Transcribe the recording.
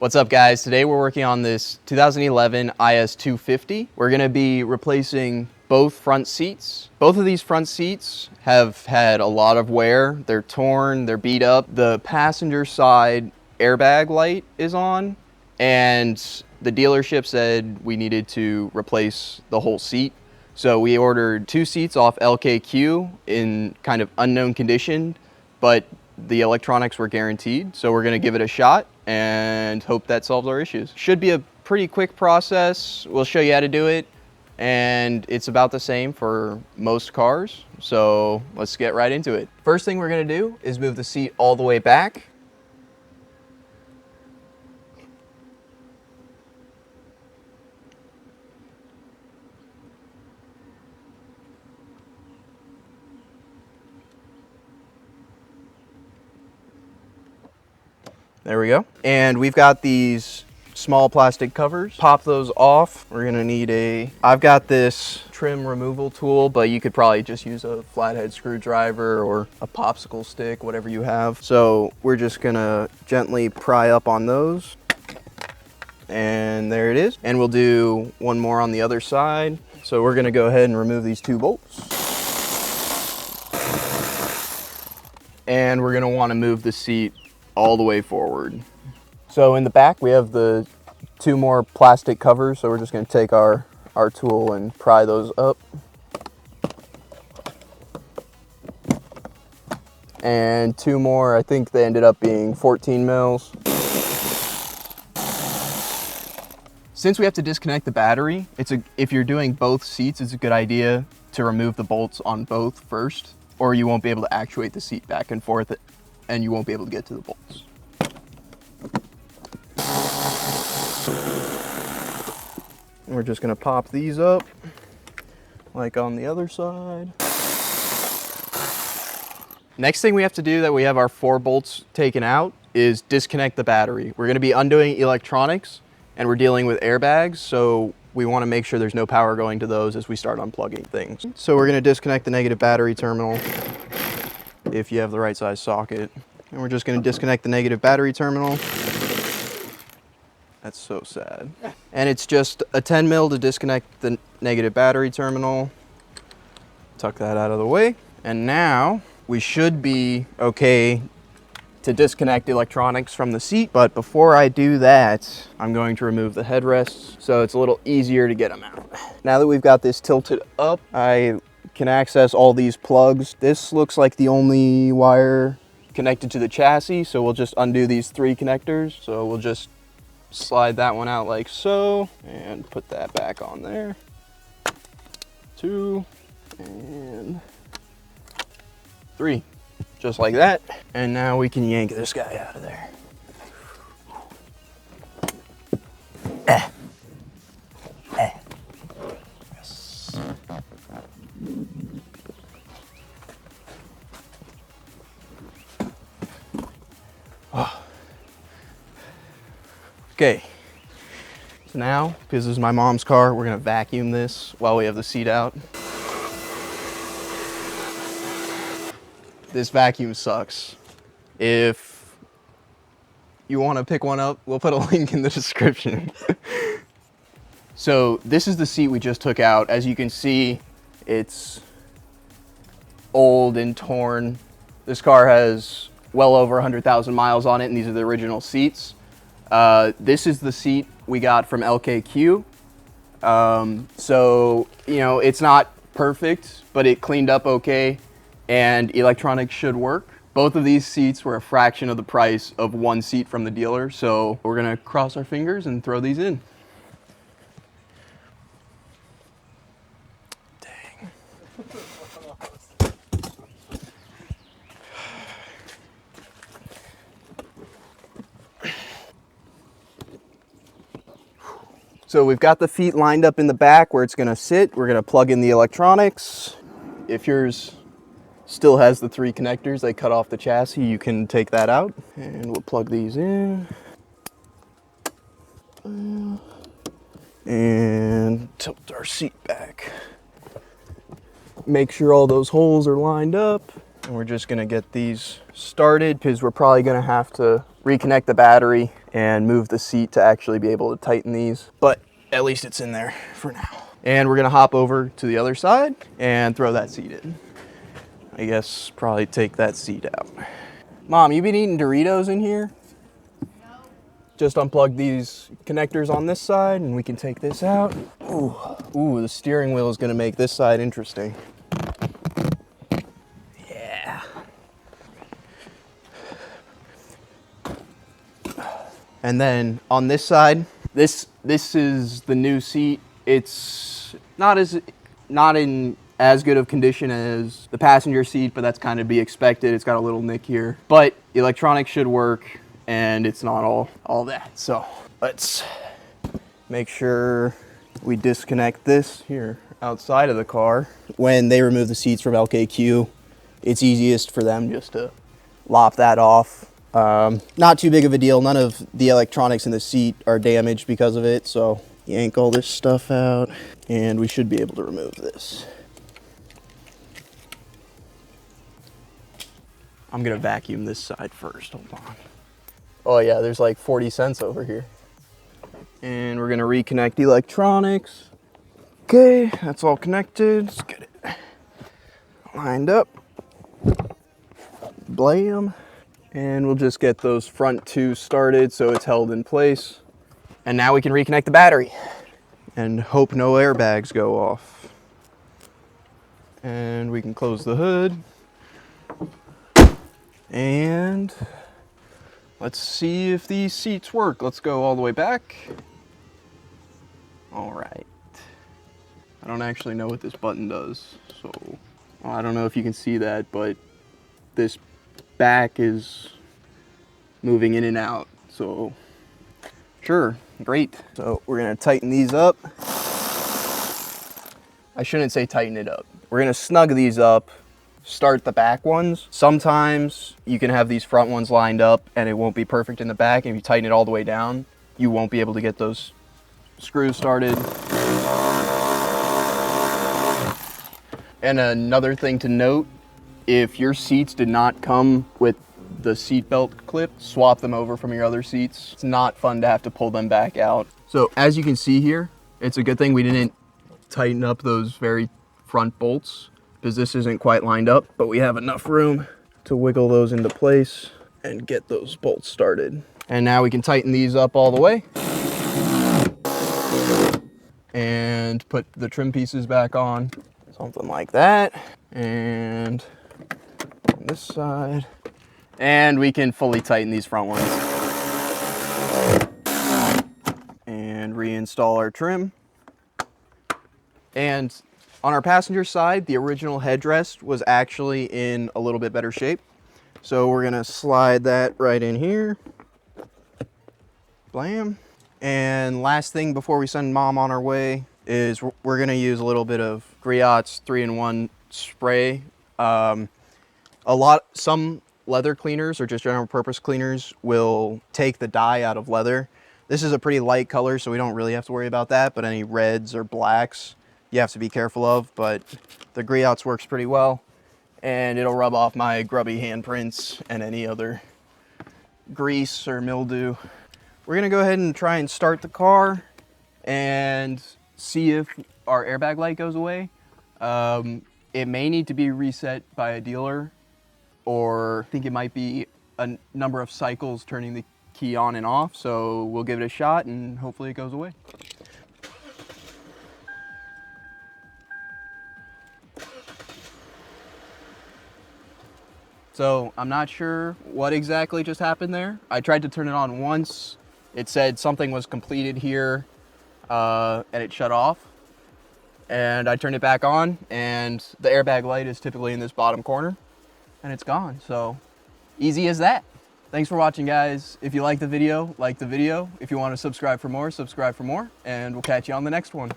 What's up, guys? Today we're working on this 2011 IS 250. We're going to be replacing both front seats. Both of these front seats have had a lot of wear. They're torn, they're beat up. The passenger side airbag light is on, and the dealership said we needed to replace the whole seat. So we ordered 2 seats off LKQ in kind of unknown condition, but the electronics were guaranteed. So we're going to give it a shot and hope that solves our issues. Should be a pretty quick process. We'll show you how to do it, and it's about the same for most cars. So let's get right into it. First thing we're going to do is move the seat all the way back. There we go. And we've got these small plastic covers. Pop those off. We're gonna need I've got this trim removal tool, but you could probably just use a flathead screwdriver or a popsicle stick, whatever you have. So we're just gonna gently pry up on those. And there it is. And we'll do one more on the other side. So we're gonna go ahead and remove these 2 bolts. And we're gonna wanna move the seat all the way forward. So in the back we have the 2 more plastic covers, so we're just going to take our tool and pry those up. And 2 more, I think they ended up being 14 mils. Since we have to disconnect the battery, if you're doing both seats, it's a good idea to remove the bolts on both first, or you won't be able to actuate the seat back and forth and you won't be able to get to the bolts. And we're just gonna pop these up like on the other side. Next thing we have to do, that we have our 4 bolts taken out, is disconnect the battery. We're gonna be undoing electronics, and we're dealing with airbags, so we wanna make sure there's no power going to those as we start unplugging things. So we're gonna disconnect the negative battery terminal if you have the right size socket. And we're just gonna disconnect the negative battery terminal. That's so sad. And it's just a 10 mil to disconnect the negative battery terminal. Tuck that out of the way. And now we should be okay to disconnect electronics from the seat. But before I do that, I'm going to remove the headrests so it's a little easier to get them out. Now that we've got this tilted up, I can access all these plugs. This looks like the only wire connected to the chassis, so we'll just undo these 3 connectors. So we'll just slide that one out like so and put that back on there. 2 and 3, just like that. And now we can yank this guy out of there. Yes. Oh. Okay, so now, because this is my mom's car, we're gonna vacuum this while we have the seat out. This vacuum sucks. If you wanna pick one up, we'll put a link in the description. So this is the seat we just took out. As you can see, it's old and torn. This car has well over 100,000 miles on it, and these are the original seats. This is the seat we got from LKQ. So, you know, it's not perfect, but it cleaned up okay, and electronics should work. Both of these seats were a fraction of the price of 1 seat from the dealer, so we're gonna cross our fingers and throw these in. Dang. So we've got the feet lined up in the back where it's gonna sit. We're gonna plug in the electronics. If yours still has the 3 connectors, they cut off the chassis, you can take that out. And we'll plug these in. And tilt our seat back. Make sure all those holes are lined up. And we're just gonna get these started because we're probably gonna have to reconnect the battery and move the seat to actually be able to tighten these, but at least it's in there for now. And we're gonna hop over to the other side and throw that seat in. I guess probably take that seat out. Mom, you been eating Doritos in here? No. Just unplug these connectors on this side and we can take this out. Ooh, the steering wheel is gonna make this side interesting. Yeah. And then on this side, this is the new seat. It's not in as good of condition as the passenger seat, but that's kind of be expected. It's got a little nick here, but the electronics should work and it's not all that. So let's make sure we disconnect this here outside of the car. When they remove the seats from LKQ, it's easiest for them just to lop that off. Not too big of a deal. None of the electronics in the seat are damaged because of it. So yank all this stuff out and we should be able to remove this. I'm gonna vacuum this side first, hold on. Oh yeah, there's like 40 cents over here. And we're gonna reconnect electronics. Okay, that's all connected. Let's get it lined up. Blam. And we'll just get those front two started so it's held in place. And now we can reconnect the battery and hope no airbags go off. And we can close the hood. And let's see if these seats work. Let's go all the way back. All right. I don't actually know what this button does, so I don't know if you can see that, but this back is moving in and out. So sure, great. So we're gonna tighten these up. I shouldn't say tighten it up. We're gonna snug these up, start the back ones. Sometimes you can have these front ones lined up and it won't be perfect in the back. And if you tighten it all the way down, you won't be able to get those screws started. And another thing to note, if your seats did not come with the seatbelt clip, swap them over from your other seats. It's not fun to have to pull them back out. So as you can see here, it's a good thing we didn't tighten up those very front bolts because this isn't quite lined up, but we have enough room to wiggle those into place and get those bolts started. And now we can tighten these up all the way and put the trim pieces back on. Something like that. And on this side. And we can fully tighten these front ones. And reinstall our trim. And on our passenger side, the original headrest was actually in a little bit better shape. So we're gonna slide that right in here. Blam. And last thing before we send Mom on our way is we're gonna use a little bit of Griot's 3-in-1 spray. Some leather cleaners or just general purpose cleaners will take the dye out of leather. This is a pretty light color, so we don't really have to worry about that, but any reds or blacks you have to be careful of, but the Griot's works pretty well, and it'll rub off my grubby handprints and any other grease or mildew. We're gonna go ahead and try and start the car and see if our airbag light goes away. It may need to be reset by a dealer, or I think it might be a number of cycles turning the key on and off, so we'll give it a shot and hopefully it goes away. So I'm not sure what exactly just happened there. I tried to turn it on once. It said something was completed here and it shut off. And I turned it back on and the airbag light is typically in this bottom corner and it's gone. So easy as that. Thanks for watching, guys. If you like the video, like the video. If you want to subscribe for more, and we'll catch you on the next one.